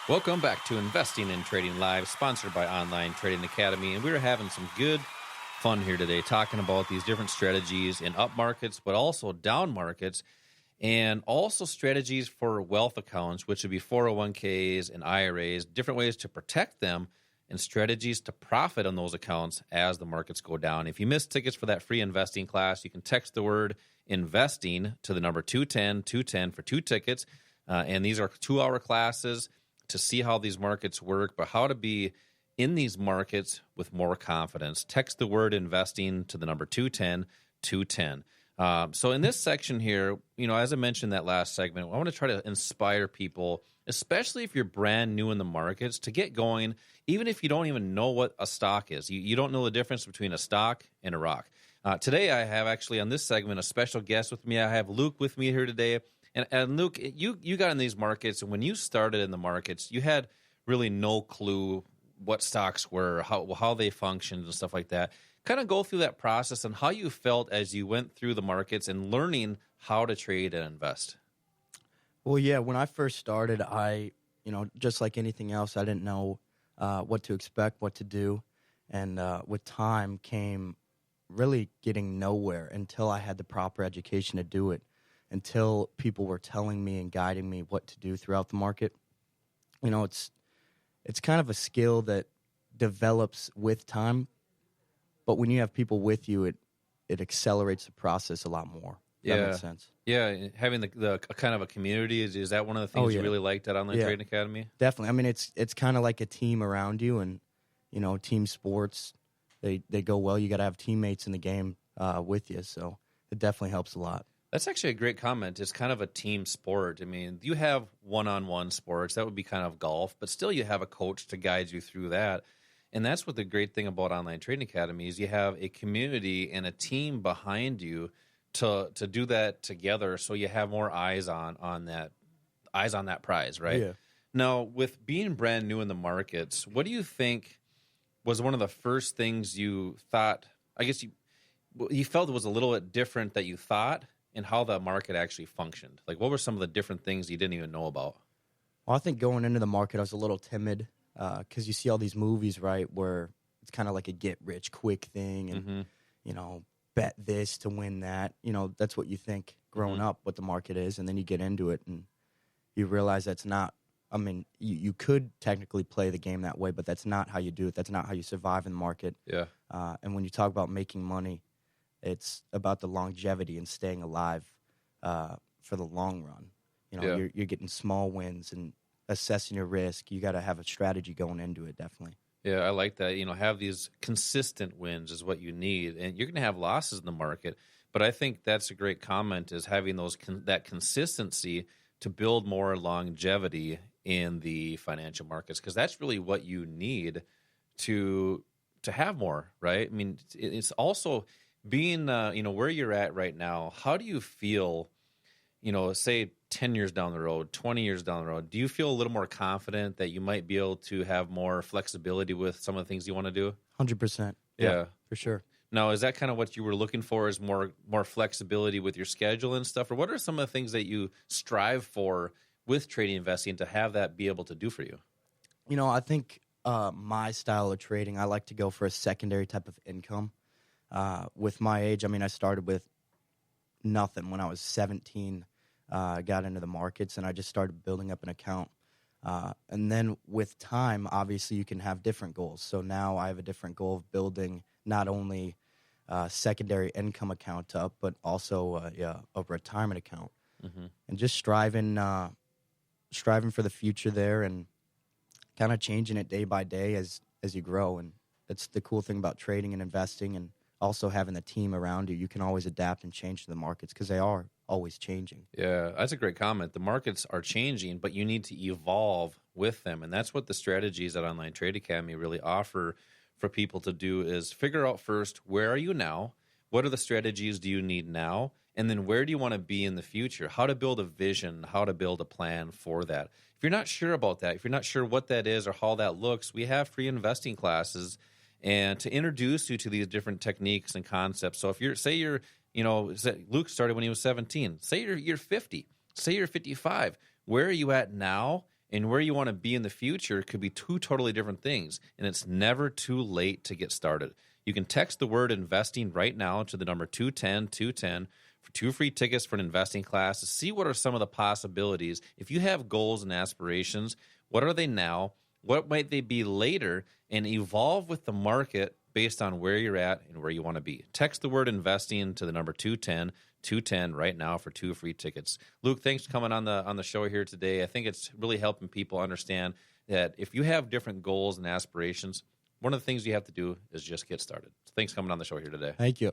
Welcome back to Investing in Trading Live, sponsored by Online Trading Academy. And we're having some good fun here today, talking about these different strategies in up markets, but also down markets, and also strategies for wealth accounts, which would be 401ks and IRAs, different ways to protect them, and strategies to profit on those accounts as the markets go down. If you missed tickets for that free investing class, you can text the word investing to the number 210 for 2 tickets. And these are 2-hour classes to see how these markets work, but how to be in these markets with more confidence. Text the word investing to the number 210. So in this section here, as I mentioned in that last segment, I want to try to inspire people, especially if you're brand new in the markets, to get going, even if you don't even know what a stock is. You don't know the difference between a stock and a rock. Today I have actually on this segment a special guest with me. I have Luke with me here today. And Luke, you got in these markets, and when you started in the markets, you had really no clue what stocks were, how they functioned, and stuff like that. Kind of go through that process and how you felt as you went through the markets and learning how to trade and invest. Well, yeah, when I first started, just like anything else, I didn't know what to expect, what to do. And with time came really getting nowhere until I had the proper education to do it, until people were telling me and guiding me what to do throughout the market. It's kind of a skill that develops with time, but when you have people with you, it accelerates the process a lot more. That makes sense. Yeah, having the kind of a community, is that one of the things you really liked at Online Trading Academy? Definitely. I mean, it's kind of like a team around you, and team sports, they go well. You got to have teammates in the game with you, so it definitely helps a lot. That's actually a great comment. It's kind of a team sport. I mean, you have one-on-one sports. That would be kind of golf, but still you have a coach to guide you through that. And that's what the great thing about Online Trading Academy is. You have a community and a team behind you to do that together, so you have more eyes on that prize, right? Yeah. Now, with being brand new in the markets, what do you think was one of the first things you thought, I guess you felt it was a little bit different that you thought, and how the market actually functioned? Like, what were some of the different things you didn't even know about? Well, I think going into the market, I was a little timid because you see all these movies, right, where it's kind of like a get-rich-quick thing and, bet this to win that. That's what you think growing up what the market is, and then you get into it and you realize that's not, I mean, you could technically play the game that way, but that's not how you do it. That's not how you survive in the market. Yeah. And when you talk about making money, it's about the longevity and staying alive for the long run. You're getting small wins and assessing your risk. You got to have a strategy going into it, definitely. Yeah, I like that. Have these consistent wins is what you need, and you're going to have losses in the market. But I think that's a great comment, is having that consistency to build more longevity in the financial markets, because that's really what you need to have more, right? I mean, it's also being where you're at right now. How do you feel, say 10 years down the road, 20 years down the road? Do you feel a little more confident that you might be able to have more flexibility with some of the things you want to do? 100%. Yeah, for sure. Now, is that kind of what you were looking for, is more flexibility with your schedule and stuff? Or what are some of the things that you strive for with trading investing to have that be able to do for you? I think my style of trading, I like to go for a secondary type of income. With my age, I mean, I started with nothing when I was 17. Got into the markets, and I just started building up an account. And then with time, obviously, you can have different goals. So now I have a different goal of building not only a secondary income account up, but also a retirement account. And just striving for the future there, and kind of changing it day by day as you grow. And that's the cool thing about trading and investing, and also having the team around you. You can always adapt and change to the markets because they are always changing. Yeah, that's a great comment. The markets are changing, but you need to evolve with them. And that's what the strategies at Online Trade Academy really offer for people to do, is figure out first, where are you now? What are the strategies do you need now? And then where do you want to be in the future? How to build a vision, how to build a plan for that. If you're not sure about that, if you're not sure what that is or how that looks, we have free investing classes and to introduce you to these different techniques and concepts. So if you're, Luke started when he was 17. Say you're 50. Say you're 55. Where are you at now? and where you want to be in the future could be two totally different things. And it's never too late to get started. You can text the word investing right now to the number 210-210 for 2 free tickets for an investing class to see what are some of the possibilities. If you have goals and aspirations, what are they now? What might they be later? And evolve with the market based on where you're at and where you want to be. Text the word investing to the number 210-210 right now for 2 free tickets. Luke, thanks for coming on the show here today. I think it's really helping people understand that if you have different goals and aspirations, one of the things you have to do is just get started. So thanks for coming on the show here today. Thank you.